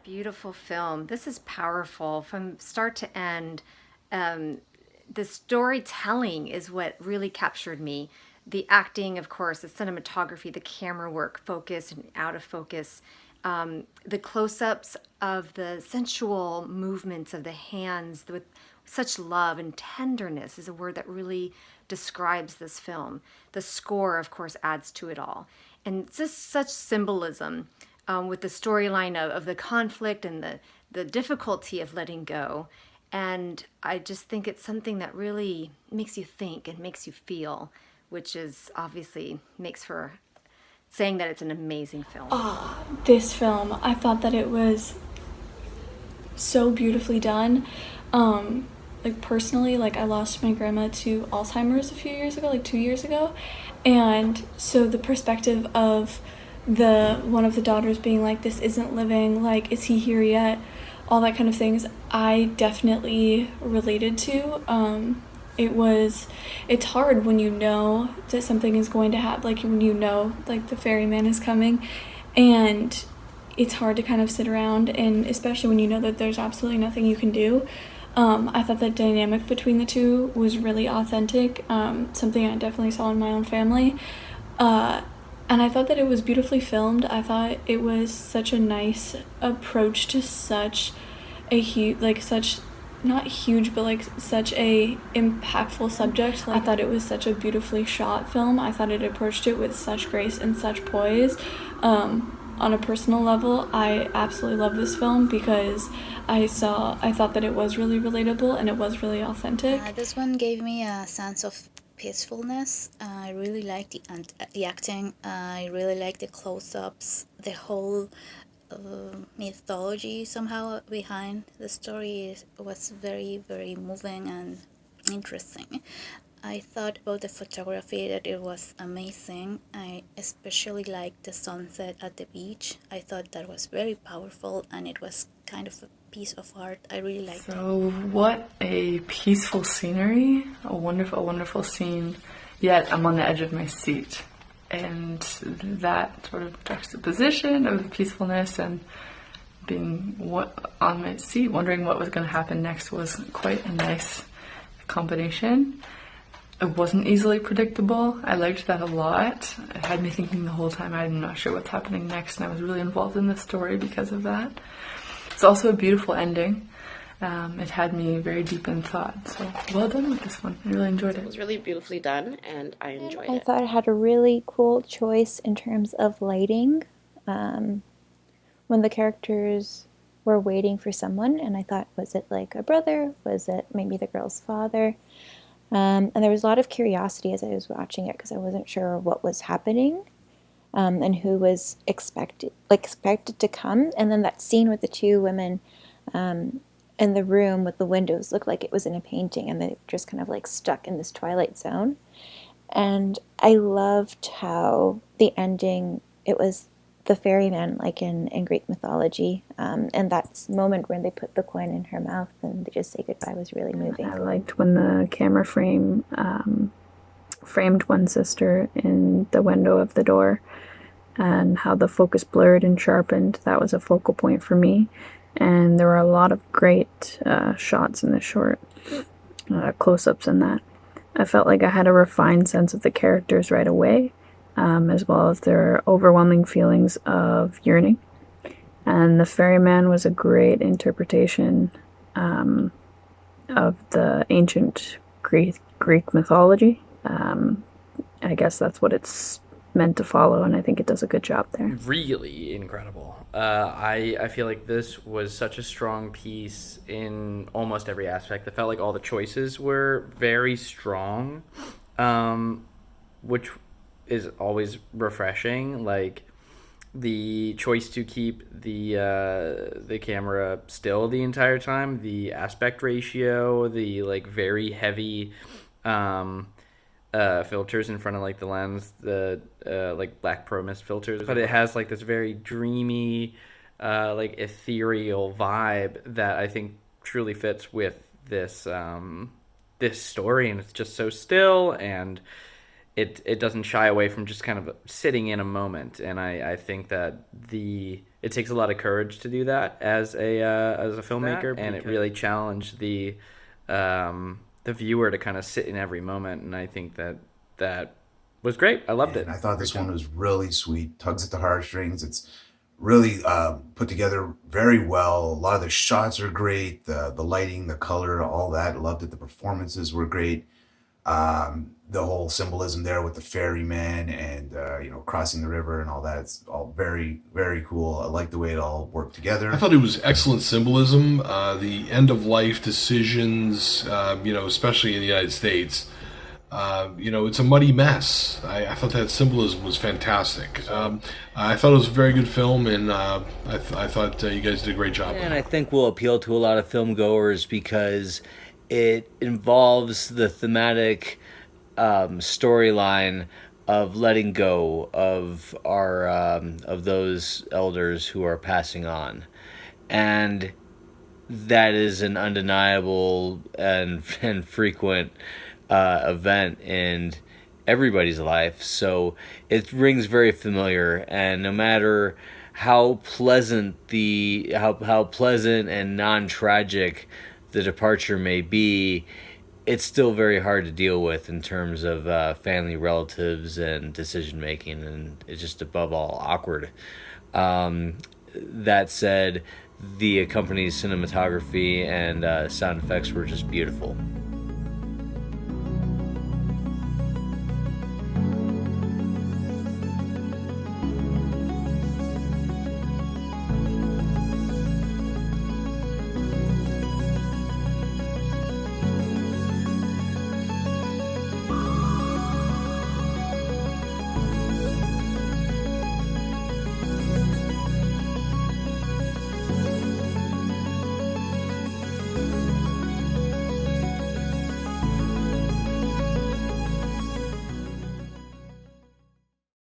Beautiful film. This is powerful from start to end. The storytelling is what really captured me. The acting, of course, the cinematography, the camera work, focus and out of focus, the close ups of the sensual movements of the hands with such love and tenderness is a word that really describes this film. The score, of course, adds to it all. And just such symbolism with the storyline of the conflict and the difficulty of letting go. And I just think it's something that really makes you think and makes you feel, which is obviously makes for saying that it's an amazing film. This film, I thought that it was so beautifully done. Like personally, like I lost my grandma to Alzheimer's a few years ago, like 2 years ago. And so the perspective of the one of the daughters being like, this isn't living, like, is he here yet? All that kind of things, I definitely related to. It's hard when you know that something is going to happen, like when you know, like the ferryman is coming, and it's hard to kind of sit around, and especially when you know that there's absolutely nothing you can do. I thought that dynamic between the two was really authentic, something I definitely saw in my own family. And I thought that it was beautifully filmed. I thought it was such a nice approach to such a huge, like such, not huge, but like such a impactful subject. Like, I thought it was such a beautifully shot film. I thought it approached it with such grace and such poise. On a personal level, I absolutely love this film because I thought that it was really relatable and it was really authentic. This one gave me a sense of peacefulness. I really liked the acting. I really liked the close-ups. The whole mythology somehow behind the story was very, very moving and interesting. I thought about the photography, that it was amazing. I especially liked the sunset at the beach. I thought that was very powerful, and it was kind of a piece of art. I really liked it. So what a peaceful scenery, a wonderful scene, yet I'm on the edge of my seat. And that sort of juxtaposition of the peacefulness and being on my seat, wondering what was going to happen next, was quite a nice combination. It wasn't easily predictable. I liked that a lot. It had me thinking the whole time, I'm not sure what's happening next, and I was really involved in the story because of that. It's also a beautiful ending. It had me very deep in thought, so well done with this one. I really enjoyed it. It was really beautifully done, and I enjoyed I it. thought it had a really cool choice in terms of lighting. When the characters were waiting for someone, and I thought, was it like a brother? Was it maybe the girl's father? And there was a lot of curiosity as I was watching it because I wasn't sure what was happening, and who was expected to come. And then that scene with the two women in the room with the windows looked like it was in a painting, and they just kind of like stuck in this twilight zone. And I loved how the ending, it was the ferryman, like in Greek mythology, and that moment when they put the coin in her mouth and they just say goodbye was really moving. I liked when the camera framed one sister in the window of the door, and how the focus blurred and sharpened. That was a focal point for me, and there were a lot of great shots in the short, close-ups in that. I felt like I had a refined sense of the characters right away, as well as their overwhelming feelings of yearning. And the ferryman was a great interpretation of the ancient Greek mythology. I guess that's what it's meant to follow, and I think it does a good job there. Really incredible. I feel like this was such a strong piece in almost every aspect. I felt like all the choices were very strong, which is always refreshing. Like the choice to keep the camera still the entire time, the aspect ratio, the like very heavy filters in front of like the lens, the like black pro mist filters, but it has like this very dreamy, like ethereal vibe that I think truly fits with this this story, and it's just so still, and it doesn't shy away from just kind of sitting in a moment, and I think that it takes a lot of courage to do that as a filmmaker, and it really challenged the viewer to kind of sit in every moment, and I think that was great. I loved it. And I thought this one was really sweet, tugs at the heartstrings. It's really put together very well. A lot of the shots are great, the lighting, the color, all that. Loved it. The performances were great. The whole symbolism there with the ferryman and crossing the river and all that. It's all very, very cool. I like the way it all worked together. I thought it was excellent symbolism. The end of life decisions, especially in the United States. It's a muddy mess. I thought that symbolism was fantastic. I thought it was a very good film, and I thought you guys did a great job. And I think will appeal to a lot of film goers because it involves the thematic storyline of letting go of our of those elders who are passing on, and that is an undeniable and frequent event in everybody's life. So it rings very familiar, and no matter how pleasant how pleasant and non-tragic the departure may be, it's still very hard to deal with in terms of family, relatives, and decision making, and it's just above all awkward. That said, the accompanying cinematography and sound effects were just beautiful.